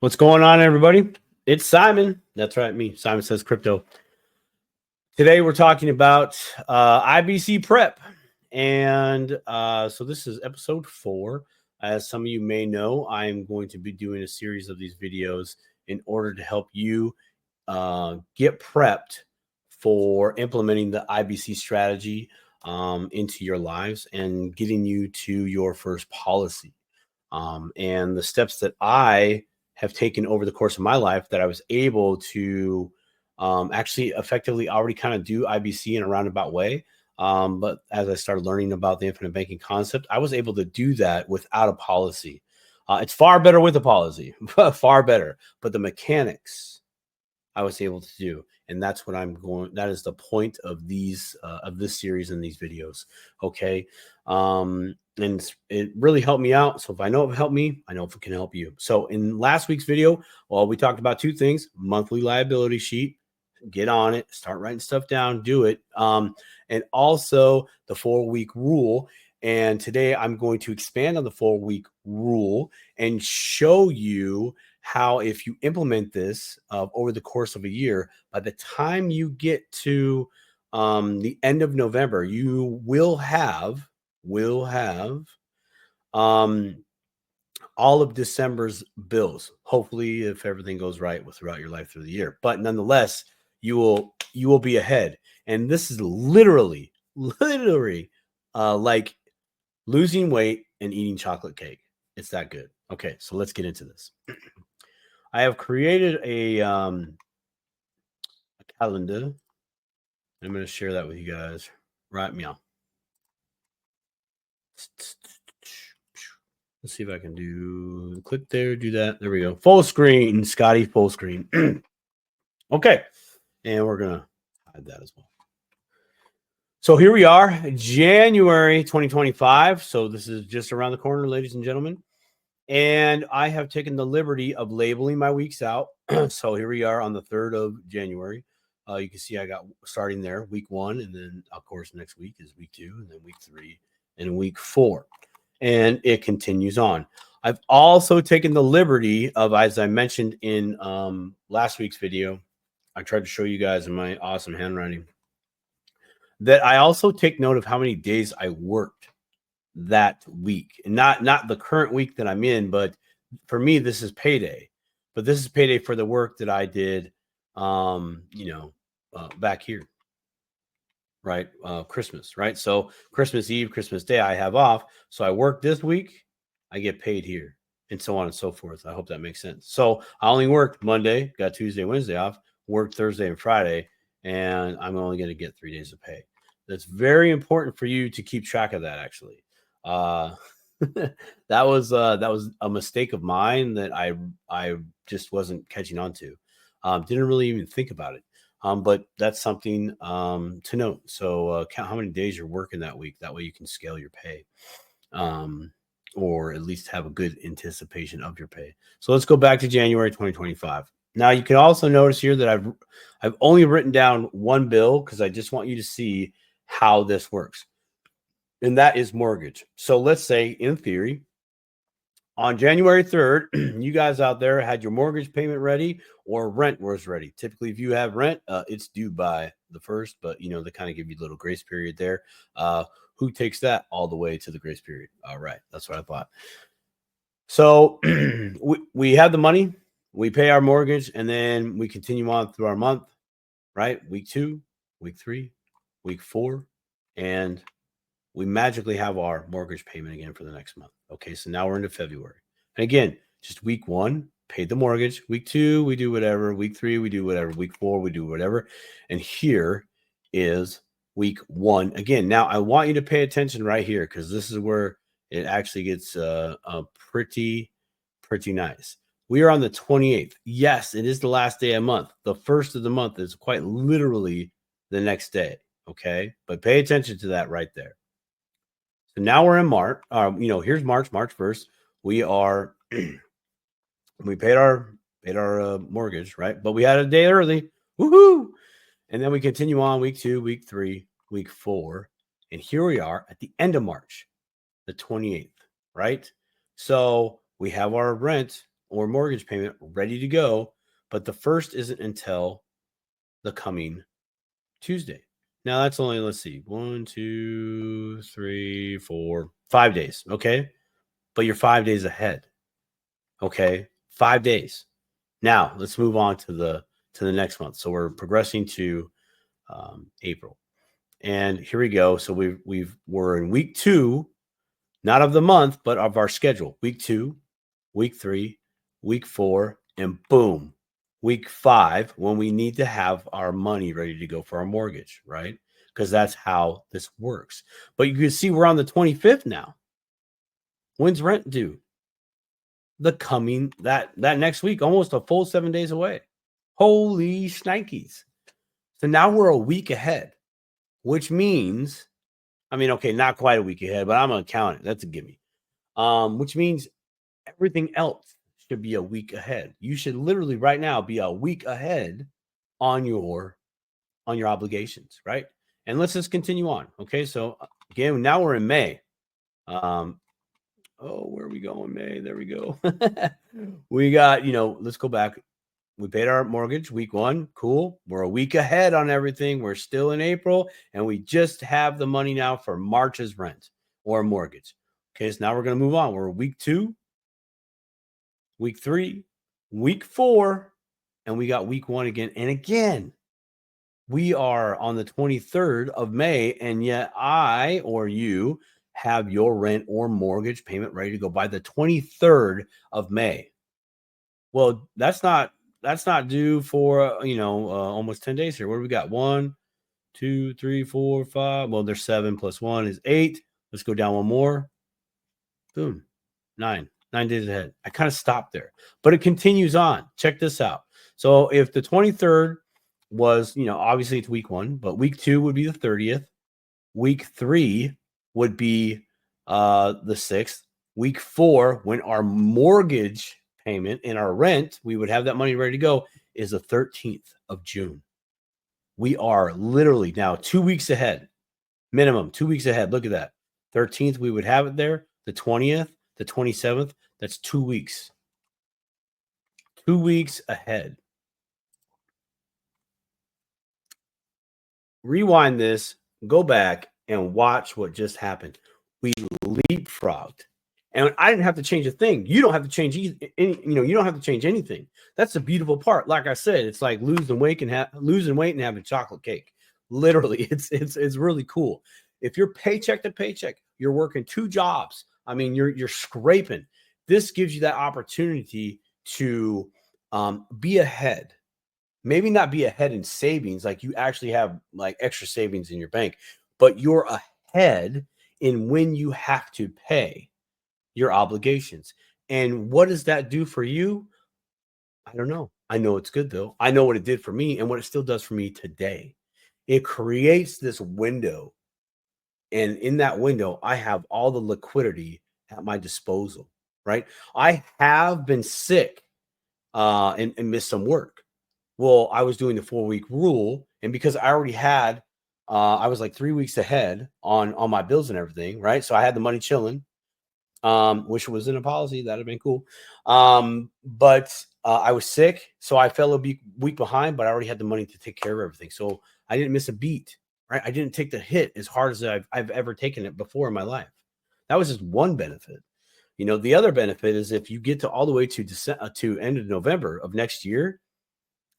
What's going on, everybody? It's Simon. That's right, me. Simon Says Crypto. Today we're talking about IBC prep. And so this is episode 4. As some of you may know, I'm going to be doing a series of these videos in order to help you get prepped for implementing the IBC strategy into your lives and getting you to your first policy. And the steps that I have taken over the course of my life that I was able to actually effectively already kind of do IBC in a roundabout way. But as I started learning about the infinite banking concept, I was able to do that without a policy. It's far better with a policy, far better. But the mechanics I was able to do. And that's what I'm going. That is the point of these of this series and these videos. Okay. And it really helped me out. So if I know it helped me, I know if it can help you. So in last week's video, well, we talked about 2 things: monthly liability sheet. Get on it, start writing stuff down, do it. And also the 4-week rule. And today I'm going to expand on the 4-week rule and show you how, if you implement this over the course of a year, by the time you get to the end of November, you will have all of December's bills. Hopefully, if everything goes right throughout your life through the year. But nonetheless, you will be ahead. And this is literally like losing weight and eating chocolate cake. It's that good. Okay, so let's get into this. I have created a calendar. I'm going to share that with you guys right now. Let's see if I can click there, do that. There we go. Full screen, Scotty, full screen. Okay, and we're going to hide that as well. So here we are, January 2025. So this is just around the corner, ladies and gentlemen. And I have taken the liberty of labeling my weeks out. So here we are on the 3rd of January. You can see I got starting there, week 1. And then, of course, next week is week 2, and then week 3, and week 4. And it continues on. I've also taken the liberty of, as I mentioned in last week's video, I tried to show you guys in my awesome handwriting, that I also take note of how many days I worked that week. And not the current week that I'm in, but for me, this is payday. But this is payday for the work that I did, back here, right? Christmas, right? So Christmas Eve, Christmas Day, I have off. So I work this week, I get paid here, and so on and so forth. I hope that makes sense. So I only worked Monday, got Tuesday, Wednesday off, worked Thursday and Friday, and I'm only going to get 3 days of pay. That's very important for you to keep track of that, actually. That was a mistake of mine that I just wasn't catching on to. Didn't really even think about it. But that's something to note. So count how many days you're working that week. That way you can scale your pay, or at least have a good anticipation of your pay. So let's go back to January 2025. Now you can also notice here that I've only written down one bill because I just want you to see how this works. And that is mortgage. So let's say, in theory, on January 3rd, you guys out there had your mortgage payment ready or rent was ready. Typically, if you have rent, it's due by the 1st, but they kind of give you a little grace period there. Who takes that all the way to the grace period? All right, that's what I thought. So we have the money, we pay our mortgage, and then we continue on through our month, right? Week 2, week 3, week 4, and we magically have our mortgage payment again for the next month. Okay, so now we're into February. And again, just week 1, paid the mortgage. Week 2, we do whatever. Week 3, we do whatever. Week 4, we do whatever. And here is week 1. Again, now I want you to pay attention right here, because this is where it actually gets pretty nice. We are on the 28th. Yes, it is the last day of the month. The 1st of the month is quite literally the next day. Okay, but pay attention to that right there. So now we're in March. Here's March 1st. We are we paid our mortgage, right? But we had a day early. Woohoo! And then we continue on week 2, week 3, week 4, and here we are at the end of March, the 28th, right? So we have our rent or mortgage payment ready to go, but the first isn't until the coming Tuesday. Now that's only, let's see, 1, 2, 3, 4, 5 days. Okay. But you're 5 days ahead. Okay. 5 days. Now let's move on to the next month. So we're progressing to April. And here we go. So we're in week 2, not of the month, but of our schedule. Week 2, week 3, week 4, and boom, week 5, when we need to have our money ready to go for our mortgage, right? Because that's how this works. But you can see we're on the 25th now. When's rent due? The coming that next week, almost a full 7 days away. Holy shnikes. So now we're a week ahead, which means, I mean, okay, not quite a week ahead, but I'm going to count it. That's a gimme. Which means everything else should be a week ahead. You should literally right now be a week ahead on your obligations, right? And let's just continue on. Okay, so again, now we're in May. Where are we going? May. There we go. We got, let's go back. We paid our mortgage week 1. Cool. We're a week ahead on everything. We're still in April, and we just have the money now for March's rent or mortgage. Okay, so now we're going to move on. We're week 2, week 3, week 4, and we got week 1 again. And again, we are on the 23rd of May, and yet I or you have your rent or mortgage payment ready to go by the 23rd of May. Well, that's not due for almost 10 days here. What do we got? 1, 2, 3, 4, 5. Well, there's 7 plus 1 is 8. Let's go down one more. Boom. 9 days ahead. I kind of stopped there, but it continues on. Check this out. So if the 23rd was, obviously it's week 1, but week 2 would be the 30th. Week 3 would be the 6th. Week 4, when our mortgage payment and our rent, we would have that money ready to go, is the 13th of June. We are literally now 2 weeks ahead, minimum 2 weeks ahead. Look at that. 13th, we would have it there. The 20th, the 27th, that's 2 weeks. 2 weeks ahead. Rewind this, go back and watch what just happened. We leapfrogged. And I didn't have to change a thing. You don't have to change you don't have to change anything. That's the beautiful part. Like I said, it's like losing weight and having chocolate cake. Literally, it's really cool. If you're paycheck to paycheck, you're working 2 jobs. I mean, you're scraping. This gives you that opportunity to be ahead. Maybe not be ahead in savings, like you actually have like extra savings in your bank, but you're ahead in when you have to pay your obligations. And what does that do for you? I don't know. I know it's good though. I know what it did for me and what it still does for me today. It creates this window. And in that window, I have all the liquidity at my disposal, right? I have been sick and missed some work. Well, I was doing the 4-week rule. And because I already had, I was like 3 weeks ahead on my bills and everything, right? So I had the money chilling. Which was in a policy that'd have been cool. But I was sick, so I fell a week behind, but I already had the money to take care of everything. So I didn't miss a beat, right? I didn't take the hit as hard as I've ever taken it before in my life. That was just one benefit. The other benefit is if you get to all the way to end of November of next year,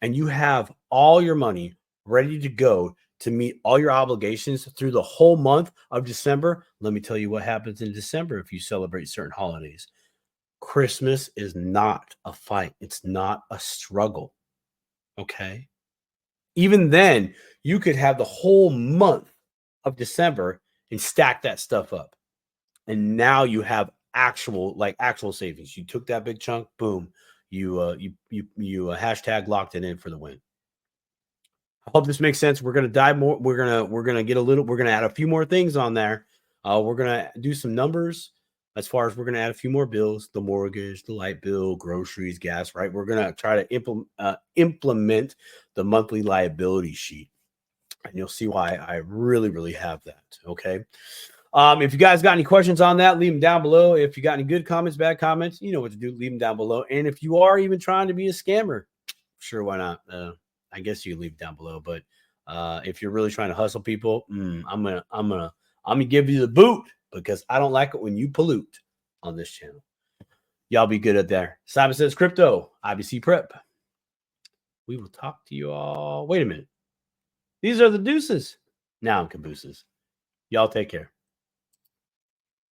and you have all your money ready to go to meet all your obligations through the whole month of December. Let me tell you what happens in December if you celebrate certain holidays. Christmas is not a fight. It's not a struggle. Okay. Even then, you could have the whole month of December and stack that stuff up. And now you have actual savings. You took that big chunk, boom, you hashtag locked it in for the win. I hope this makes sense. We're going to dive more. We're going to add a few more things on there. We're going to do some numbers as far as we're going to add a few more bills, the mortgage, the light bill, groceries, gas, right? We're going to try to implement the monthly liability sheet. And you'll see why I really, really have that. Okay. If you guys got any questions on that, leave them down below. If you got any good comments, bad comments, you know what to do. Leave them down below. And if you are even trying to be a scammer, sure, why not? I guess you leave it down below. But if you're really trying to hustle people, I'm gonna give you the boot because I don't like it when you pollute on this channel. Y'all be good at there. Simon Says Crypto, IBC Prep. We will talk to you all. Wait a minute. These are the deuces. Now I'm cabooses. Y'all take care.